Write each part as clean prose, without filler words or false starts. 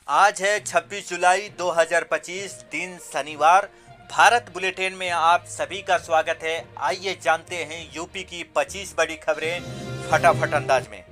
आज है 26 जुलाई 2025 दिन शनिवार। भारत बुलेटिन में आप सभी का स्वागत है। आइए जानते हैं यूपी की 25 बड़ी खबरें फटाफट अंदाज में।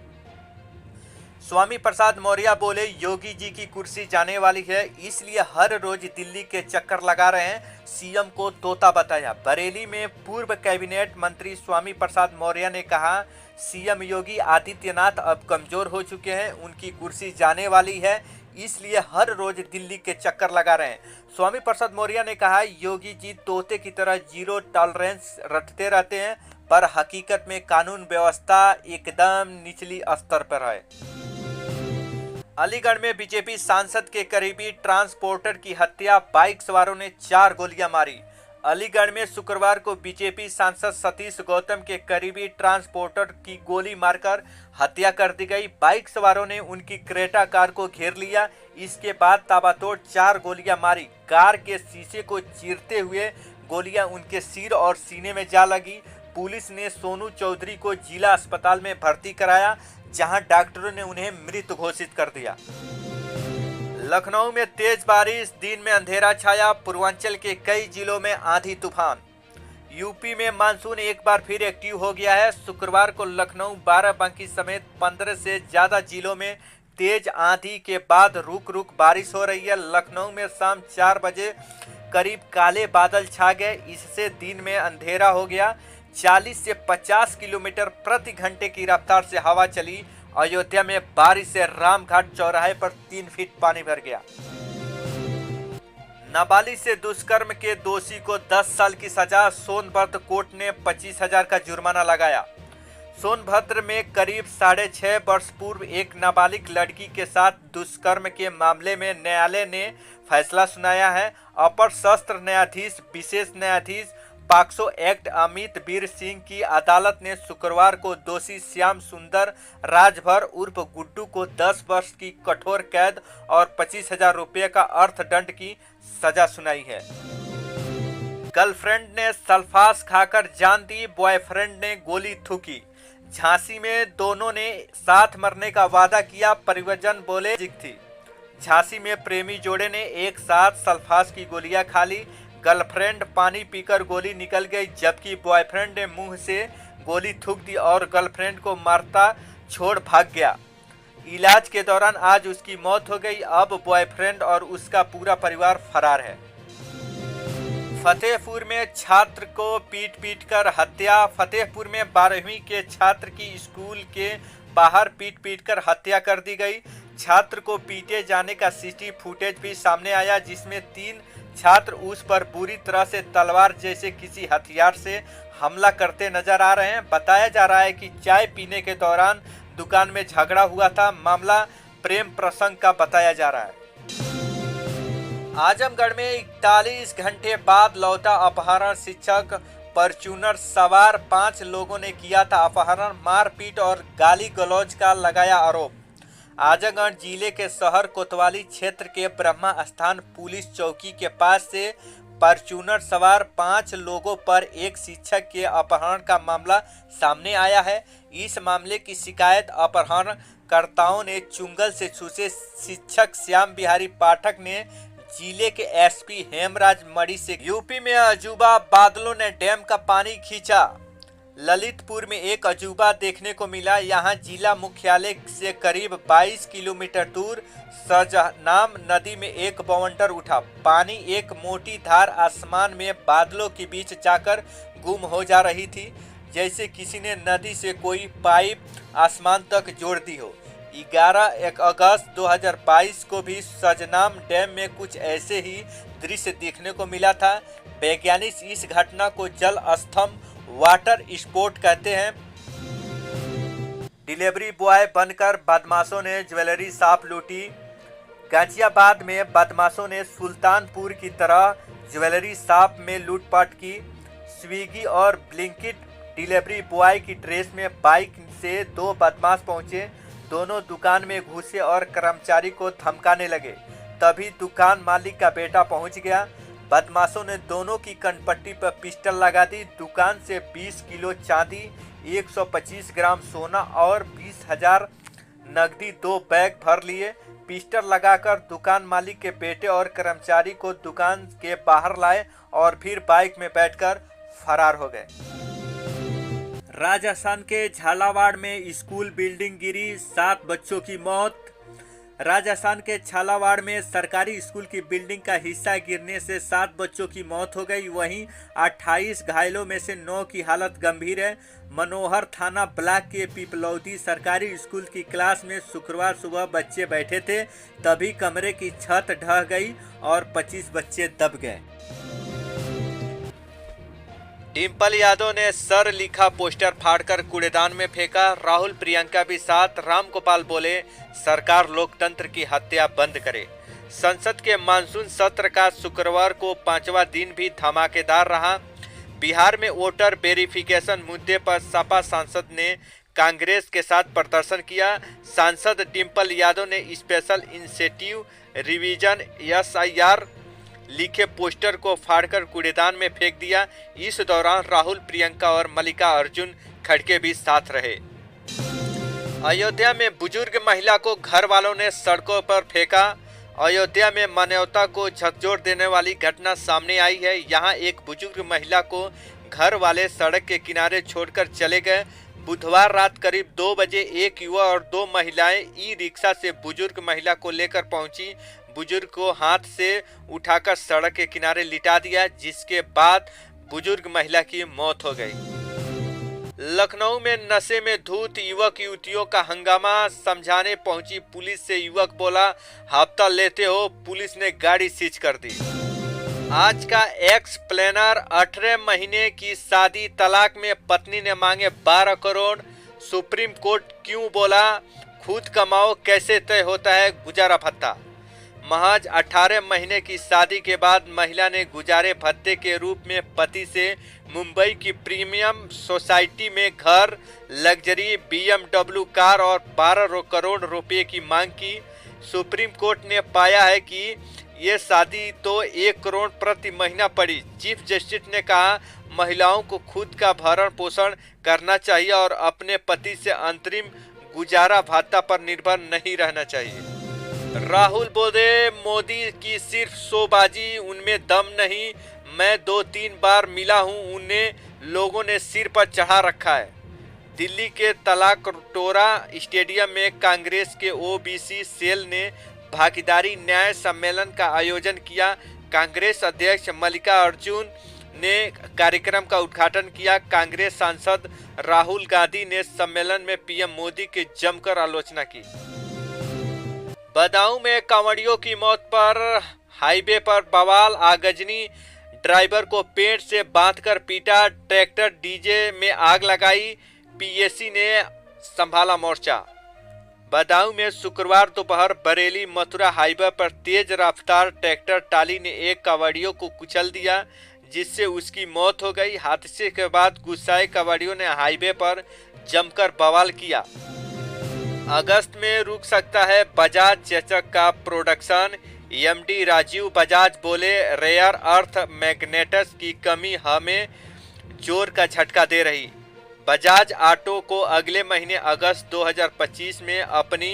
स्वामी प्रसाद मौर्य बोले, योगी जी की कुर्सी जाने वाली है, इसलिए हर रोज दिल्ली के चक्कर लगा रहे हैं। सीएम को तोता बताया। बरेली में पूर्व कैबिनेट मंत्री स्वामी प्रसाद मौर्य ने कहा, सीएम योगी आदित्यनाथ अब कमजोर हो चुके हैं, उनकी कुर्सी जाने वाली है, इसलिए हर रोज दिल्ली के चक्कर लगा रहे हैं। स्वामी प्रसाद मौर्य ने कहा, योगी जी तोते की तरह जीरो टॉलरेंस रटते रहते हैं, पर हकीकत में कानून व्यवस्था एकदम निचली स्तर पर है। अलीगढ़ में बीजेपी सांसद के करीबी ट्रांसपोर्टर की हत्या, बाइक सवारों ने 4 गोलियां मारी। अलीगढ़ में शुक्रवार को बीजेपी सांसद सतीश गौतम के करीबी ट्रांसपोर्टर की गोली मारकर हत्या कर दी गई। बाइक सवारों ने उनकी क्रेटा कार को घेर लिया। इसके बाद ताबड़तोड़ 4 गोलियां मारी। कार के शीशे को चीरते हुए गोलियां उनके सिर और सीने में जा लगी। पुलिस ने सोनू चौधरी को जिला अस्पताल में भर्ती कराया, जहां डॉक्टरों ने उन्हें मृत घोषित कर दिया। लखनऊ में तेज बारिश, दिन में अंधेरा छाया। पूर्वांचल के कई जिलों में आंधी तूफान। यूपी में मानसून एक बार फिर एक्टिव हो गया है। शुक्रवार को लखनऊ, बाराबंकी समेत 15 से ज्यादा जिलों में तेज आंधी के बाद रुक रुक बारिश हो रही है। लखनऊ में शाम 4 बजे करीब काले बादल छा गए, इससे दिन में अंधेरा हो गया। 40 से 50 किलोमीटर प्रति घंटे की रफ्तार से हवा चली। अयोध्या में बारिश से रामघाट चौराहे पर 3 फीट पानी भर गया। नाबालिग से दुष्कर्म के दोषी को 10 साल की सजा, सोनभद्र कोर्ट ने 25,000 का जुर्माना लगाया। सोनभद्र में करीब 6.5 वर्ष पूर्व एक नाबालिग लड़की के साथ दुष्कर्म के मामले में न्यायालय ने फैसला सुनाया है। अपर सत्र न्यायाधीश विशेष न्यायाधीश पॉक्सो एक्ट अमित वीर सिंह की अदालत ने शुक्रवार को दोषी श्याम सुंदर राजभर उर्फ गुड्डू को 10 वर्ष की कठोर कैद और 25,000 रुपये का अर्थदंड की सजा सुनाई है। गर्लफ्रेंड ने सल्फास खाकर जान दी, बॉयफ्रेंड ने गोली थूकी। झांसी में दोनों ने साथ मरने का वादा किया, परिजन बोले जिद थी। झांसी में प्रेमी जोड़े ने एक साथ सल्फास की गोलियां खा ली। गर्लफ्रेंड पानी पीकर गोली निकल गई, जबकि बॉयफ्रेंड ने मुंह से गोली थूक दी और गर्लफ्रेंड को मारता छोड़ भाग गया। इलाज के दौरान आज उसकी मौत हो गई। अब बॉयफ्रेंड और उसका पूरा परिवार फरार है। फतेहपुर में छात्र को पीट कर हत्या। फतेहपुर में 12वीं के छात्र की स्कूल के बाहर पीट कर हत्या कर दी गई। छात्र को पीटे जाने का सीसीटीवी फुटेज भी सामने आया, जिसमें 3 छात्र उस पर बुरी तरह से तलवार जैसे किसी हथियार से हमला करते नजर आ रहे हैं। बताया जा रहा है कि चाय पीने के दौरान दुकान में झगड़ा हुआ था। मामला प्रेम प्रसंग का बताया जा रहा है। आजमगढ़ में 41 घंटे बाद लौटा अपहरण। शिक्षक फॉर्च्यूनर सवार 5 लोगों ने किया था अपहरण। मारपीट और गाली गलौज का लगाया आरोप। आजमगढ़ जिले के शहर कोतवाली क्षेत्र के ब्रह्मा स्थान पुलिस चौकी के पास से फॉर्च्यूनर सवार 5 लोगों पर एक शिक्षक के अपहरण का मामला सामने आया है। इस मामले की शिकायत अपहरणकर्ताओं ने चुंगल से छूटे शिक्षक श्याम बिहारी पाठक ने जिले के एसपी हेमराज मणि से। यूपी में अजूबा बादलों ने डैम का पानी खींचा। ललितपुर में एक अजूबा देखने को मिला। यहाँ जिला मुख्यालय से करीब 22 किलोमीटर दूर सजनाम नदी में एक बवंडर उठा। पानी एक मोटी धार आसमान में बादलों के बीच जाकर गुम हो जा रही थी, जैसे किसी ने नदी से कोई पाइप आसमान तक जोड़ दी हो। 11 अगस्त 2022 को भी सजनाम डैम में कुछ ऐसे ही दृश्य देखने को मिला था। वैज्ञानिक इस घटना को जल स्तंभ वाटर स्पोर्ट कहते हैं। डिलीवरी बॉय बनकर बदमाशों ने ज्वेलरी शॉप लूटी। गाजियाबाद में बदमाशों ने सुल्तानपुर की तरह ज्वेलरी शॉप में लूटपाट की। स्विगी और ब्लिंकिट डिलीवरी बॉय की ड्रेस में बाइक से 2 बदमाश पहुंचे। दोनों दुकान में घुसे और कर्मचारी को धमकाने लगे। तभी दुकान मालिक का बेटा पहुंच गया। बदमाशों ने दोनों की कनपट्टी पर पिस्टल लगा दी। दुकान से 20 किलो चांदी, 125 ग्राम सोना और 20,000 नकदी 2 बैग भर लिए, पिस्टल लगाकर दुकान मालिक के बेटे और कर्मचारी को दुकान के बाहर लाए और फिर बाइक में बैठकर फरार हो गए। राजस्थान के झालावाड़ में स्कूल बिल्डिंग गिरी, 7 बच्चों की मौत। राजस्थान के झालावाड़ में सरकारी स्कूल की बिल्डिंग का हिस्सा गिरने से 7 बच्चों की मौत हो गई। वहीं 28 घायलों में से 9 की हालत गंभीर है। मनोहर थाना ब्लॉक के पिपलौदी सरकारी स्कूल की क्लास में शुक्रवार सुबह बच्चे बैठे थे, तभी कमरे की छत ढह गई और 25 बच्चे दब गए। डिम्पल यादव ने सर लिखा पोस्टर फाड़कर कूड़ेदान में फेंका। राहुल प्रियंका भी साथ। रामगोपाल बोले, सरकार लोकतंत्र की हत्या बंद करे। संसद के मानसून सत्र का शुक्रवार को 5वां दिन भी धमाकेदार रहा। बिहार में वोटर वेरिफिकेशन मुद्दे पर सपा सांसद ने कांग्रेस के साथ प्रदर्शन किया। सांसद डिम्पल यादव ने स्पेशल इंसेंटिव रिवीजन SIR लिखे पोस्टर को फाड़कर कूड़ेदान में फेंक दिया। इस दौरान राहुल प्रियंका और मल्लिका अर्जुन खड़गे भी साथ रहे। अयोध्या में बुजुर्ग महिला को घर वालों ने सड़कों पर फेंका। अयोध्या में मानवता को झकझोर देने वाली घटना सामने आई है। यहां एक बुजुर्ग महिला को घर वाले सड़क के किनारे छोड़कर चले गए। बुधवार रात करीब 2 बजे एक युवा और 2 महिलाएं ई-रिक्शा से बुजुर्ग महिला को लेकर पहुंची। बुजुर्ग को हाथ से उठाकर सड़क के किनारे लिटा दिया, जिसके बाद बुजुर्ग महिला की मौत हो गई। लखनऊ में नशे में धूत युवक युवतियों का हंगामा। समझाने पहुंची पुलिस से युवक बोला, हफ्ता लेते हो। पुलिस ने गाड़ी सीज कर दी। आज का एक्स प्लेनर, 18 महीने की शादी, तलाक में पत्नी ने मांगे 12 करोड़। सुप्रीम कोर्ट क्यों बोला खुद कमाओ कैसे तय होता है गुजारा भत्ता। महज 18 महीने की शादी के बाद महिला ने गुजारे भत्ते के रूप में पति से मुंबई की प्रीमियम सोसाइटी में घर, लग्जरी BMW कार और 12 करोड़ रुपए की मांग की। सुप्रीम कोर्ट ने पाया है कि ये शादी तो 1 करोड़ प्रति महीना पड़ी। चीफ जस्टिस ने कहा, महिलाओं को खुद का भरण पोषण करना चाहिए और अपने पति से अंतरिम गुजारा भत्ता पर निर्भर नहीं रहना चाहिए। राहुल बोले, मोदी की सिर्फ शोबाजी, उनमें दम नहीं। मैं 2-3 बार मिला हूं, उन्हें लोगों ने सिर पर चढ़ा रखा है। दिल्ली के तलाकटोरा स्टेडियम में कांग्रेस के OBC सेल ने भागीदारी न्याय सम्मेलन का आयोजन किया। कांग्रेस अध्यक्ष मल्लिका अर्जुन ने कार्यक्रम का उद्घाटन किया। कांग्रेस सांसद राहुल गांधी ने सम्मेलन में PM मोदी की जमकर आलोचना की। बदायूं में कांवड़ियों की मौत पर हाईवे पर बवाल। आगजनी, ड्राइवर को पेड़ से बांधकर पीटा। ट्रैक्टर डीजे में आग लगाई। PAC ने संभाला मोर्चा। बदायूं में शुक्रवार दोपहर बरेली मथुरा हाईवे पर तेज रफ्तार ट्रैक्टर टाली ने एक कांवड़ियों को कुचल दिया, जिससे उसकी मौत हो गई। हादसे के बाद गुस्साए कांवड़ियों ने हाईवे पर जमकर बवाल किया। अगस्त में रुक सकता है बजाज चेचक का प्रोडक्शन। MD राजीव बजाज बोले, रेयर अर्थ मैग्नेट्स की कमी हमें जोर का झटका दे रही। बजाज ऑटो को अगले महीने अगस्त 2025 में अपनी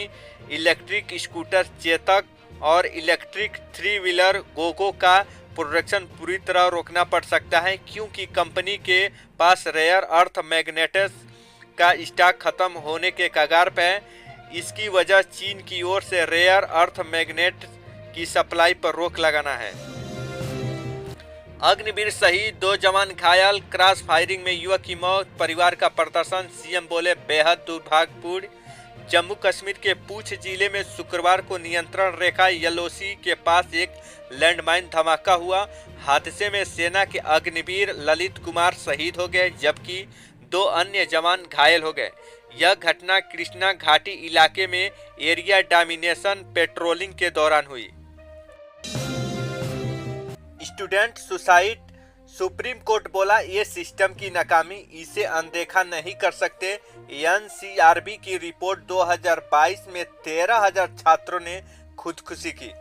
इलेक्ट्रिक स्कूटर चेतक और इलेक्ट्रिक 3 व्हीलर गोगो का प्रोडक्शन पूरी तरह रोकना पड़ सकता है, क्योंकि कंपनी के पास रेयर अर्थ मैग्नेट्स का स्टॉक खत्म होने के कगार पर है। इसकी वजह चीन की ओर से रेयर अर्थ मैग्नेट की सप्लाई पर रोक लगाना है। अग्निवीर शहीद, 2 जवान घायल। क्रॉस फायरिंग में युवक की मौत, परिवार का प्रदर्शन। CM बोले, बेहद दुर्भाग्यपूर्ण। जम्मू कश्मीर के पूंछ जिले में शुक्रवार को नियंत्रण रेखा LOC के पास एक लैंडमाइन धमाका हुआ। हादसे में सेना के अग्निवीर ललित कुमार शहीद हो गए, जबकि 2 अन्य जवान घायल हो गए। यह घटना कृष्णा घाटी इलाके में एरिया डोमिनेशन पेट्रोलिंग के दौरान हुई। स्टूडेंट सुसाइड, सुप्रीम कोर्ट बोला, ये सिस्टम की नाकामी, इसे अनदेखा नहीं कर सकते। NCRB की रिपोर्ट 2022 में 13,000 छात्रों ने खुदकुशी की।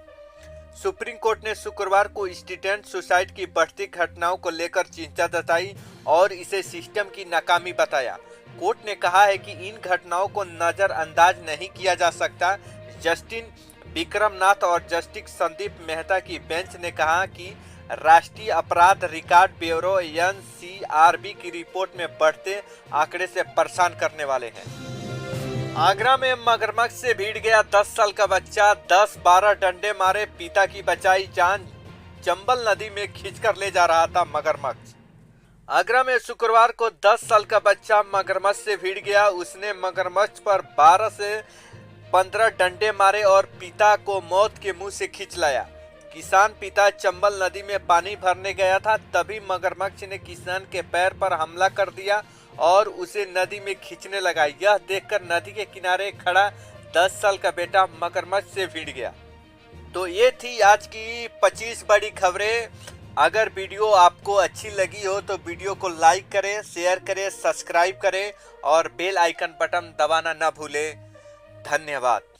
सुप्रीम कोर्ट ने शुक्रवार को स्टूडेंट सुसाइड की बढ़ती घटनाओं को लेकर चिंता जताई और इसे सिस्टम की नाकामी बताया। कोर्ट ने कहा है कि इन घटनाओं को नजरअंदाज नहीं किया जा सकता। जस्टिस विक्रमनाथ और जस्टिस संदीप मेहता की बेंच ने कहा कि राष्ट्रीय अपराध रिकॉर्ड ब्यूरो एनसीआरबी की रिपोर्ट में बढ़ते आंकड़े से परेशान करने वाले हैं। आगरा में मगरमच्छ से भीड़ गया 10 साल का बच्चा, 10-12 डंडे मारे, पिता की बचाई जान। चंबल नदी में खींचकर ले जा रहा था मगरमच्छ। आगरा में शुक्रवार को 10 साल का बच्चा मगरमच्छ से भिड़ गया। उसने मगरमच्छ पर 12 से 15 डंडे मारे और पिता को मौत के मुंह से खींच लाया। किसान पिता चंबल नदी में पानी भरने गया था, तभी मगरमच्छ ने किसान के पैर पर हमला कर दिया और उसे नदी में खींचने लगा। यह देखकर नदी के किनारे खड़ा 10 साल का बेटा मगरमच्छ से भिड़ गया। तो ये थी आज की 25 बड़ी खबरें। अगर वीडियो आपको अच्छी लगी हो तो वीडियो को लाइक करें, शेयर करें, सब्सक्राइब करें और बेल आइकन बटन दबाना न भूलें। धन्यवाद।